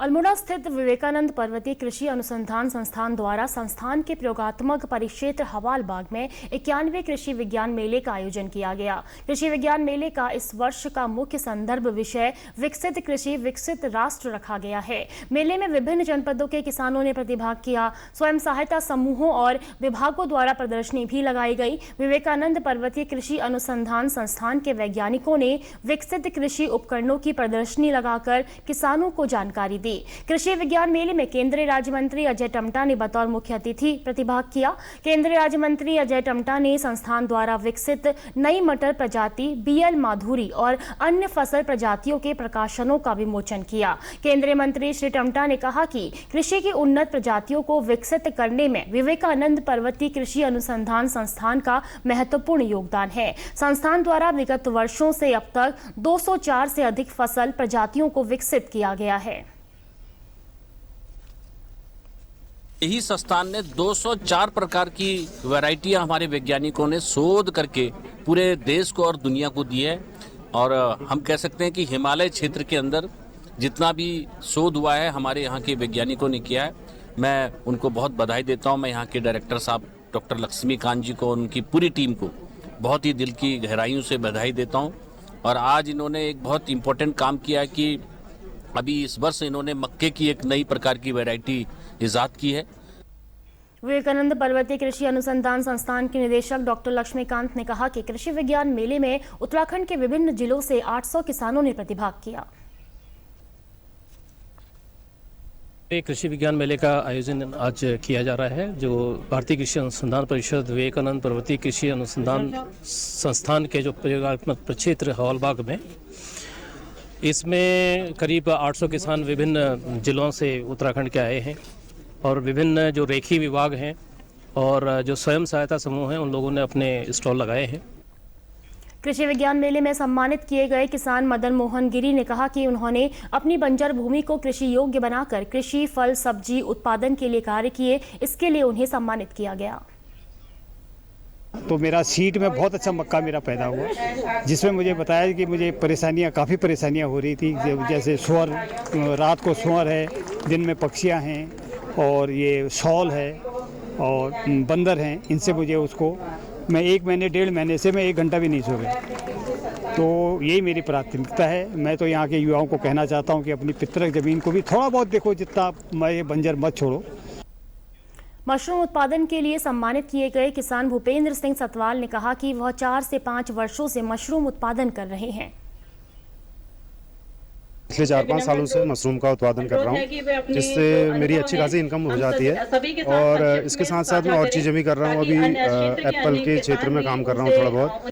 अल्मोड़ा स्थित विवेकानंद पर्वतीय कृषि अनुसंधान संस्थान द्वारा संस्थान के प्रयोगात्मक परिक्षेत्र हवाल बाग में 91वें कृषि विज्ञान मेले का आयोजन किया गया। कृषि विज्ञान मेले का इस वर्ष का मुख्य संदर्भ विषय विकसित कृषि विकसित राष्ट्र रखा गया है। मेले में विभिन्न जनपदों के किसानों ने प्रतिभाग किया। स्वयं सहायता समूहों और विभागों द्वारा प्रदर्शनी भी लगाई गई। विवेकानंद पर्वतीय कृषि अनुसंधान संस्थान के वैज्ञानिकों ने विकसित कृषि उपकरणों की प्रदर्शनी लगाकर किसानों को जानकारी दी। कृषि विज्ञान मेले में केंद्रीय राज्य मंत्री अजय टम्टा ने बतौर मुख्य अतिथि प्रतिभाग किया। केंद्रीय राज्य मंत्री अजय टम्टा ने संस्थान द्वारा विकसित नई मटर प्रजाति बीएल माधुरी और अन्य फसल प्रजातियों के प्रकाशनों का विमोचन किया। केंद्रीय मंत्री श्री टम्टा ने कहा कि कृषि की उन्नत प्रजातियों को विकसित करने में विवेकानंद पर्वतीय कृषि अनुसंधान संस्थान का महत्वपूर्ण योगदान है। संस्थान द्वारा विगत वर्षों से अब तक 204 से अधिक फसल प्रजातियों को विकसित किया गया है। यही संस्थान ने 204 प्रकार की वैरायटियां हमारे वैज्ञानिकों ने शोध करके पूरे देश को और दुनिया को दी है। और हम कह सकते हैं कि हिमालय क्षेत्र के अंदर जितना भी शोध हुआ है हमारे यहाँ के वैज्ञानिकों ने किया है। मैं उनको बहुत बधाई देता हूँ। मैं यहाँ के डायरेक्टर साहब डॉक्टर लक्ष्मीकांत जी को, उनकी पूरी टीम को बहुत ही दिल की गहराइयों से बधाई देता हूँ। और आज इन्होंने एक बहुत इम्पोर्टेंट काम किया है कि अभी इस वर्ष इन्होंने मक्के की एक नई प्रकार की वैरायटी इजाद की है। विवेकानंद पर्वतीय कृषि अनुसंधान संस्थान के निदेशक डॉक्टर लक्ष्मीकांत ने कहा कि कृषि विज्ञान मेले में उत्तराखंड के विभिन्न जिलों से 800 किसानों ने प्रतिभाग किया। कृषि विज्ञान मेले का आयोजन आज किया जा रहा है, जो भारतीय कृषि अनुसंधान परिषद विवेकानंद पर्वतीय कृषि अनुसंधान संस्थान के जो प्रयोगात्मक प्रक्षेत्र हवालबाग में, इसमें करीब 800 किसान विभिन्न जिलों से उत्तराखंड के आए हैं और विभिन्न जो रेखी विभाग हैं और जो स्वयं सहायता समूह हैं उन लोगों ने अपने स्टॉल लगाए हैं। कृषि विज्ञान मेले में सम्मानित किए गए किसान मदन मोहन गिरी ने कहा कि उन्होंने अपनी बंजर भूमि को कृषि योग्य बनाकर कृषि फल सब्जी उत्पादन के लिए कार्य किए। इसके लिए उन्हें सम्मानित किया गया। तो मेरा सीट में बहुत अच्छा मक्का मेरा पैदा हुआ, जिसमें मुझे बताया कि मुझे काफ़ी परेशानियां हो रही थी। जैसे सुअर, रात को सुअर है, दिन में पक्षियां हैं और ये शॉल है और बंदर हैं। इनसे मुझे मैं 1 महीने 1.5 महीने से मैं 1 घंटा भी नहीं सो गया। तो यही मेरी प्राथमिकता है। मैं तो यहाँ के युवाओं को कहना चाहता हूँ कि अपनी पितृक ज़मीन को भी थोड़ा बहुत देखो, जितना मैं बंजर मत छोड़ो। मशरूम उत्पादन के लिए सम्मानित किए गए किसान भूपेंद्र सिंह सतवाल ने कहा कि वह 4 से 5 वर्षों से मशरूम उत्पादन कर रहे हैं। पिछले 4-5 सालों से मशरूम का उत्पादन कर रहा हूँ, जिससे मेरी अच्छी खासी इनकम हो जाती है। और इसके साथ साथ मैं और चीज़ें भी कर रहा हूँ। अभी एप्पल के क्षेत्र में काम कर रहा हूँ थोड़ा बहुत।